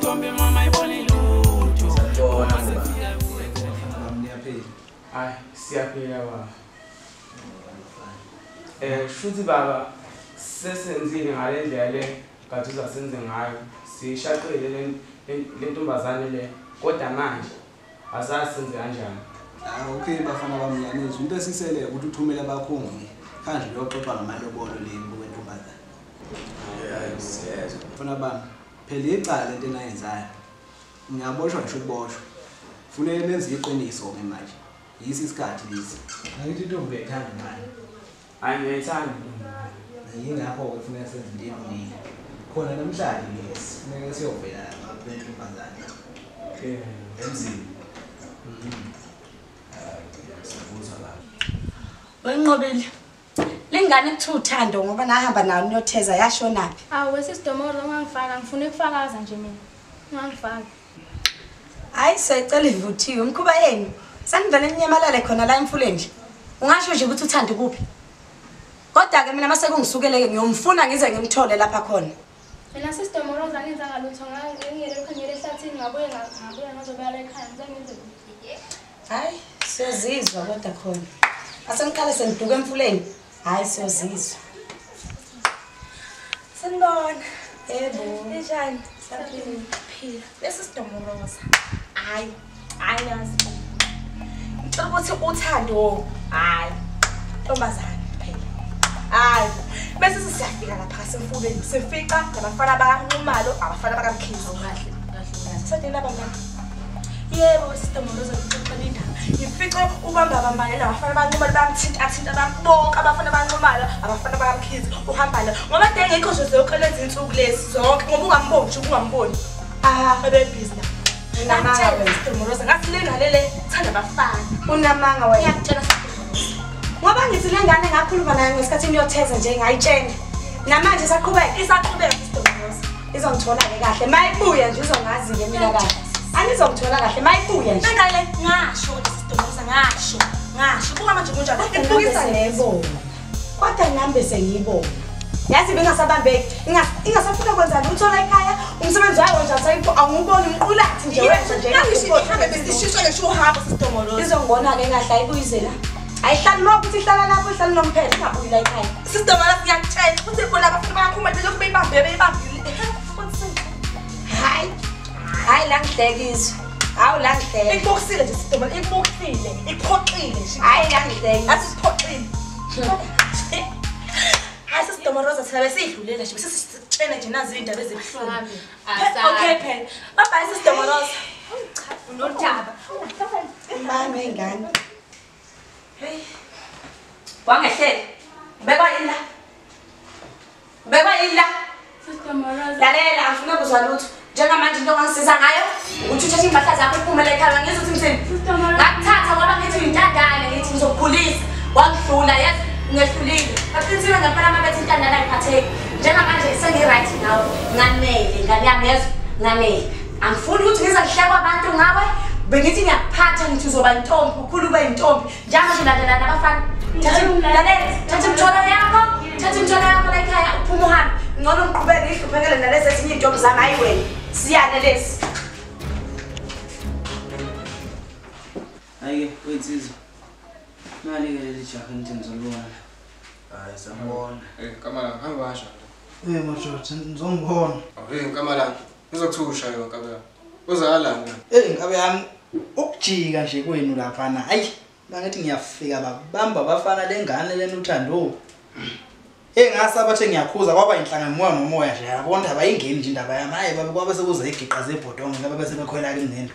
intombi mama ibone lutho. Hayi siyaphila baba. Futhi baba sesenzile ngale ndlela le kade uzasenze ngayo. Sishaqile le ntombazane le kodwa manje asasenze kanjani. Okay bafana bamnyanezwe into esisele ukuthi uthumele abakhongi kanje loxoxa ngamalobolo lembu wentombazane. Funa bami phela icala into enayenzayo. Ngiyaboshwa ngisho ukuboshwa. Kufanele nenze iqiniso ke manje. Yisi isikhathi lesi. Angithi intombi ethanda manje. Hayi ngiyayithanda. Yingakho ke kufanele senze into eningi. Khona namhlanje lesi kumele siyovela lentombazane. Emzini. Wenqobile. Lengane kuthi uthando ngoba nahamba nayo niyotheza yashonaphi? Awu sisidomoro ungangifaka ngifuna ukufakaza nje mina. Ungangifaka. Hayi secela ivuthiwe umkhuba yenu. Sanivele ninyamalale khona la emfuleni nje. Ungasho nje ukuthi uthanda kuphi? Kodwa ke mina mase kungisukele ngiyomfuna ngize ngimthole lapha khona. Mina sisidomoro zangenza ngalutho ngiyele ukhanyele ehlathini ngabuye ngazobala ekhaya ngizangenze. Hayi siyozizwa kodwa khona. Asengiqale sengiduka emfuleni. Hayi siyozizwa. Sanibona. Yebo. Njani? Phila. Lesi sidomoroza. Hayi yazi. Ngicela ukuthi uthando. Hayi. Ntombazane phela. Hayi. Bese sisiyafika lapha semfuleni. Sifica nabafana bakanqumalo, abafana bakamkhizo kahle. Kahle. Laba mama. Yebo sidomoroza ngicela indaba. Ngifice ubamba bambane labafana banqumalo bamthinta bonke abafana banqumalo, abafana bakamkhizo uhamba la. Ngoba ngeke nje uqeleza insuku lezi zonke ngoba ungamboni. Abebhizi la. Unamanga wena sidomoroza ngasilengale thanda abafana. Unamanga wena. Ngiyakutshela ngoba ngithi lengane ngakhuluma nayo ngesikhathi niyotheza nje ngayitshela. Namanje isaqhubeka sidomoroza. Izongithola ke kahle. Mayibuya nje uzongazi ke mina kahle. Anizongithola kahle mayibuya nje. Ngale ngasho sidomoroza ngasho. Buka manje kunjani? Ngifukisa lebo. Kodwa ngihambe sengiyibona. Yazi bengasabambeki. Ingasafuna kwenza uthola ekhaya. Umsebenzi wayo nje asayipho anguboni umqulathi nje wenza nje. Ngihambe besishisho ngisho uhamba sidomoroza. Izongibona ke kahle ayibuyizela. Ayihlali lokuthi ihlala lapho ihlala nomphela ingabuyi la ekhaya. Sidomoroza ngiyakutshela ukuthi bona abafuna bayakhuma nje lokube beyibambile. Hayi la ngihlekizwe. Hawu la ngihleke. Ikubokisile nje sidomoroza ikubokisile. Iphoxile nje. Hayi la ngihleke. Asiphoxile. Sidomoroza thina besidlulela nje bese sitshene nje nazi indaba ezibhlungu. Okay phela. Bye sidomoroza. Cha unodaba. Mama ingane. Hey. Wangehlele. Bekwa yini la? Sidomoroza. Lalela angifuna kuzwa lutho. Njengamanje into ongangisiza ngayo ukuthi uthathe impahla zakho uphumele ekhaya ngizothi mthini. Ngakuthatha ngoba ngithi intandane ngithi ngizokukhulisa. Wangihlula yazi ngehlulile. Aqinisile ngempela mabethe intandane ayiphatheki. Njengamanje sengi-right now. Nganele ngane yami yazi nganele. Angifuni ukuthi ngizahlekwa abantu ngawe. Bengithi ngiyakuphatha ngithi uzoba intombi ukhulu ube intombi. Njalo landela nabafana. Thatha imthola yakho la ekhaya uphuma uhambe. Ngcono ngiqhubeke ihluphekele nalezi ezinye intombi zami hayi wena. Siyane lesi. Hayi ke wensizwa. Mali ke leli jaha nithi ngizolibona. Hayi sambona. Kamala hamba washo. Mashothi ngizongibona. Kamala uzokuthusha yo Kamala. Uzakalanga. Ngabe yami ukujika nje kwenu lapha na. Hayi bangathi ngiyafika babamba bafana lengane lena uthando. Ngasaba bathe ngiyakhuza kwaba inhlanga moya nomoya nje yabona indaba ingeni nje indaba yami hayi babe kwabe sekuza igiqa zebhodongo ngabe bese bekhwela ke nendo.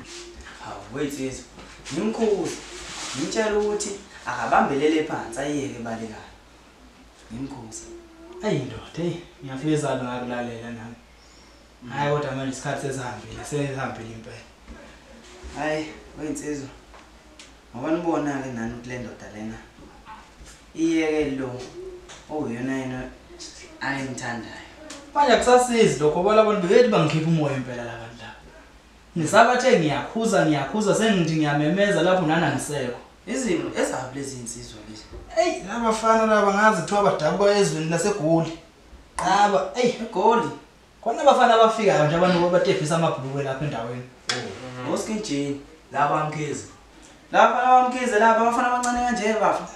Hawu wensizwa. Ngimkhuza. Ngitshela ukuthi akabambelele phansi ayeke balekana. Ngimkhuza. Hayi ndoda ngiyafisa ngakulalela nami. Hayi kodwa manje isikhathi sesihambile impela. Hayi wensizwa. Ngoba nibona ke nani kule ndoda lena. Iyeke lo uyona yena ayimthandayo. Manje akusasizi lokho ngoba labantu bethi bangikhipha umoya impela la bantu laba. Ngisabathe ngiyakhuza sengithi ngiyamemeza lapho nana ngisekho. Izimo ezabo lezi insizwa lezi. Hey labafana laba ngazi kuthiwa badabuka ezweni laseGoli. Qaba, hey eGoli. Khona abafana abafikayo nje abantu batefisa amabhulukwe lapha endaweni. Oskinjini laba amkhize. Laba abafana abancane kanje bafa.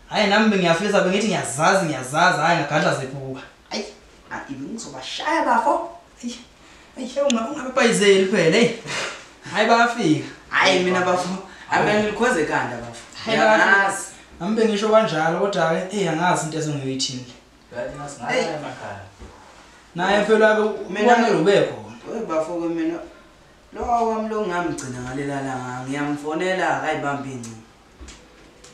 Hayi nami ngiyafisa bengithi ngiyazazi hayi ngagadla zephuka. Hayi, ibe ngizobashaya bafo. Hayi, ungabapayizeli phela hey. Hayi bayafika. Hayi mina bafo. Ame ngikhoze ekhanda bafo. Hayi nami ngisho kanjalo kodwa ke angazi into esengiyoyithini. Yathi ngasingaya emakhaya. Naye phela ke mina lobekho. Wey bafo ke mina lo wami lo ngamgcina ngalela langa ngiyamfonela akayibambi ingci.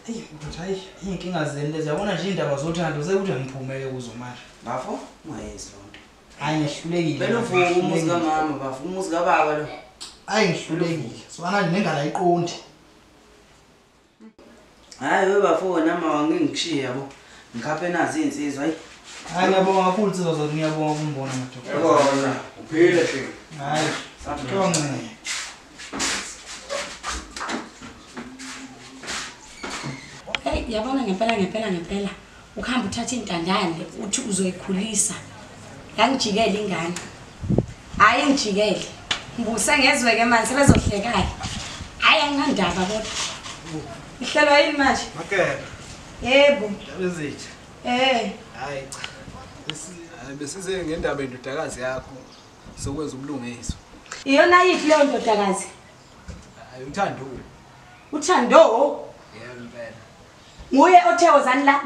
Hey, but hayi inkinga zeni lezi yabona nje indaba zothando sekuthi ngiphumele kuzo manje. Bafo ungayezi lonto. Hayi ngihlulekile. Phela uvuka umuzi kamama bafo umuzi kababa lo. Hayi ngihlulekile. Sona nje nengala iqondi. Hayi we bafo nama wangingishiya yabo. Ngikhaphe nazi insizwa hayi. Hayi ngiyabonga kakhulu insizwa zothi ngiyabonga ukumbona madoda. Yabona, uphile nje. Hayi, santonge. Hey, yabona ngempela. Ukuhamba uthatha intandane uthi uzoyikhulisa. Yangijikela ingane. Hayi ngijikele. Ngibuse ngezwe ke manje sebezohlekayo. Hayi anginandaba kodwa. Ihlelwa yini manje? Makela. Yebo. Yabezithi. Hayi cha. Besize ngendaba endodakazi yakho sokwenza ubulungiso. Iyona yithi leyo ndodakazi? Hayi uThando. Uthando? Yebo impela. Nguye othe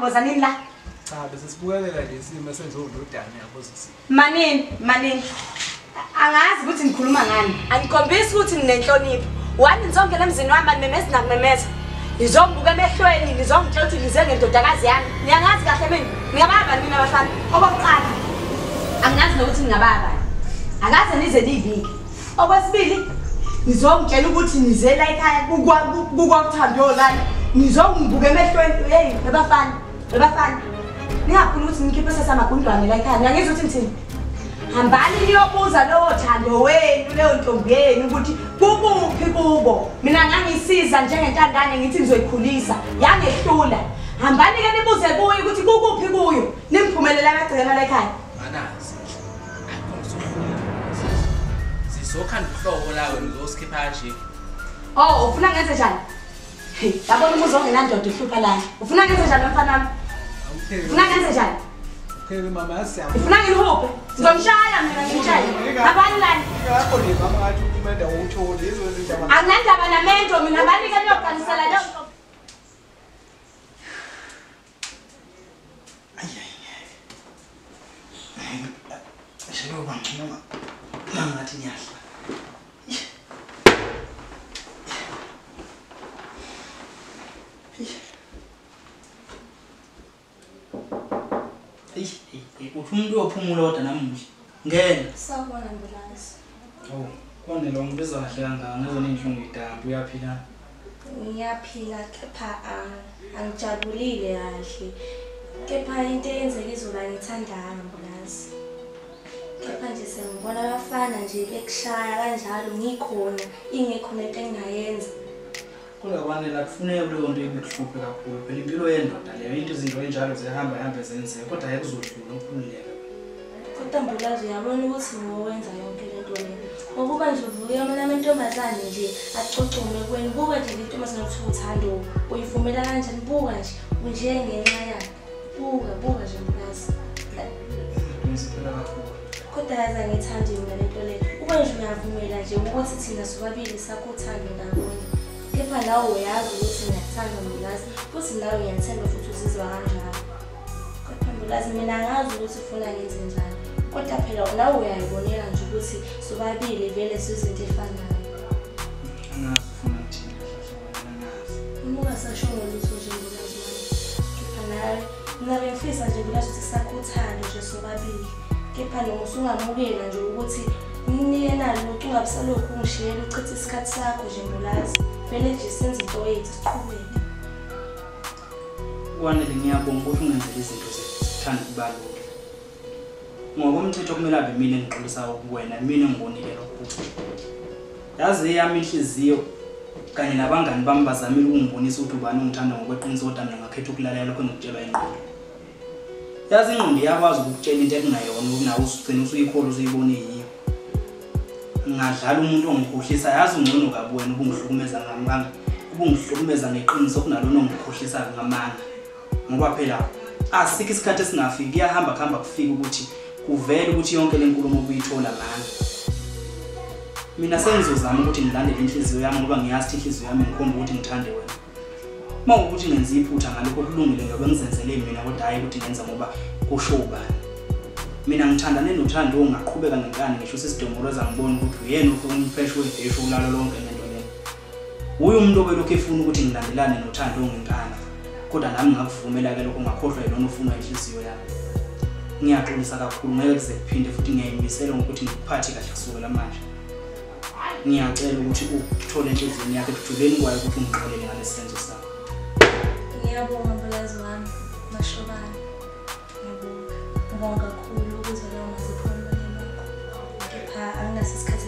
wozanini la? Cha bese sibukelela lesimo senzododana yabo sisi. Manini. Angazi ukuthi ngikhuluma ngani. Angikhombisi ukuthi nginenhlonipho. Wani nizongena emzini wami nimemeza nakumemeza. Nizombuka emehlweni nizongitshela ukuthi nize ngendodakazi yami. Niyangazi kahle mina. Ngiyababa mina abafana. Okokuqala. Angazi nokuthi ngingababa. Akaze nize nivike. Okwesibili nizongitshela ukuthi nize la ekhaya kuKuthando lana. Nizongibuka emehlweni. Hey, bebafana. Ningafuni ukuthi ngikhiphe sesamagundwane la ekhaya. Ngiyangizwa ukuthi ngithini? Hambani niyobuza lowo Thando wenu leyo ntombi yenu ukuthi kuphi kubo. Mina ngangisiza njengentandane ngithi ngizoyikhulisa. Yangehlula. Hambani ke nibuze kuyo ukuthi kuphi kuyo. Nimphumelela amagcina la ekhaya. Anazi. Sizokhanda uhlobo lawe ngizoskipha nje. Oh, ufuna ngenze njani? Hey, yabona umuzi ongenandoda uhlupha lana. Ufuna ngenze njani mfana wami? Ufuna ngenze njani? Okay mama yasiyapha. Ufuna ngilihuphe? Ngizomshaya mina ngimshaya. Abani lana? Ngakho le mama ngathi umenda uthole izozinto ama. Anginandaba namento mina abani ke niyoqalisela lo. Shilo bangcoma. Nangathi nyahla. Uthi umuntu uyophumula kodwa namuhla. Ngena. Sawubona Mbulazi. Oh, kone lo muntu ezahle kangaka ngezona inhlungu idambu uyaphila. Ngiyaphila kepha angijabulile kahle. Kepha into eyenzeka izola ngithandanga Mbulazi. Kepha nje sengibona abafana nje bekushaya kanjalo ngikhona ingekhona into engingayenza. Kodwa kwanele kufuneka kuleyo nto ibekuhluphe kakhulu. Phela impilo yendoda leyo into izinto enjalo zihamba zenzeka kodwa ayikuzodlula ukukhululeka. Kodwa Mbulazi uyabona ukuthi ngowenza yonke lento le. Ngokuba nje uvuke mina amantombazane nje acocume kweni buka nje le ntombazane ukuthi uThando uyivumela kanjani buka nje unje ngenxa yakhe. Buka nje Mbulazi. Ngisiphela kakhulu. Kodwa yaza ngithanda mina lento le. Uba nje uyavumela nje ukuthi thina sobabili sakuthanda ndawonye. Kepha nawe uyazi ukuthi ngiyathanda Mbulazi futhi nawe ngiyathemba futhi uzizwa kanjalo. Kodwa Mbulazi mina ngazi ukuthi ufuna ngenze njani. Kodwa phela nawe uyayibonela nje ukuthi sobabili vele sizinto efanayo. Angazi ufuna ukuthini angazi. Umuka sashongo lutho nje Mbulazi wami. Kepha nawe mina bengifisa nje Mbulazi ukuthi sakuthanda nje sobabili. Kepha noma usungamukela nje ukuthi nginike nalo ungabisalokhu ngishiyela uchitha isikhathi sakho nje Mbulazi. Vele nje senze into yethu siqhubeke. Kwanele ngiyabonga ukuthi ungenzele izinto zethanda kubalula. Ngokomthetho kumele abe mina engiqolisa kuwena mina engibonile lokho. Yazi yami inhliziyo kanye nabangani bami bazamile ukungibonisa ukuthi ubani ongithanda ngokweqiniso kodwa mina ngakhetha ukulalela lokho engikutshelwa ingqondo. yazi ingqondo iyakwazi ukukutshela into ekungayona ukunawo usugcina usuyikhola usuyibone yiyo. Ngadlala umuntu ongikhohlisa yazi ungcono kabi wena ubungihlukumeza ngamanga ubungihlukumeza ngeqiniso kunalona ongikhohlisa ngamanga ngoba phela asikho isikhathi esingafiki iyahamba khamba kufika ukuthi kuvele ukuthi yonke lenkulumo obuyithola manje. Mina sengizozama ukuthi ngilandele inhliziyo yami ngoba ngiyazi inhliziyo yami ngikhomba ukuthi ngithande wena. Mawukuthi ngenza iphutha ngalokho kulungile ngoba ngizenzele mina kodwa hayi ukuthi ngenza ngoba kusho ubani. Mina ngithandane nothando ongaqhubeka ngenkani ngisho sesidomoroza ngibona ukuthi uyena umfresh wedesho ulalo lonke lento le. Uye umuntu obelokho efuna ukuthi ngilandelane nothando ongenkani. Kodwa nami ngakuvumela ke lokho ngakhohlwa yilona ufuna inhliziyo yami. Ngiyaxolisa kakhulu ngeke kuze kuphinde futhi ngiyayimisela ngokuthi ngikuphathe kahle kusukela manje. Ngiyacela ukuthi uthole inhliziyo yakhe kujuleni kwayo ukuthi ungixolele ngalesi senzo sakho. Ngiyabonga mbalazi wami mashobana. Ngiyabonga kakhulu ukuthi lawo maziphumela lokho. Kepha anginasikhathi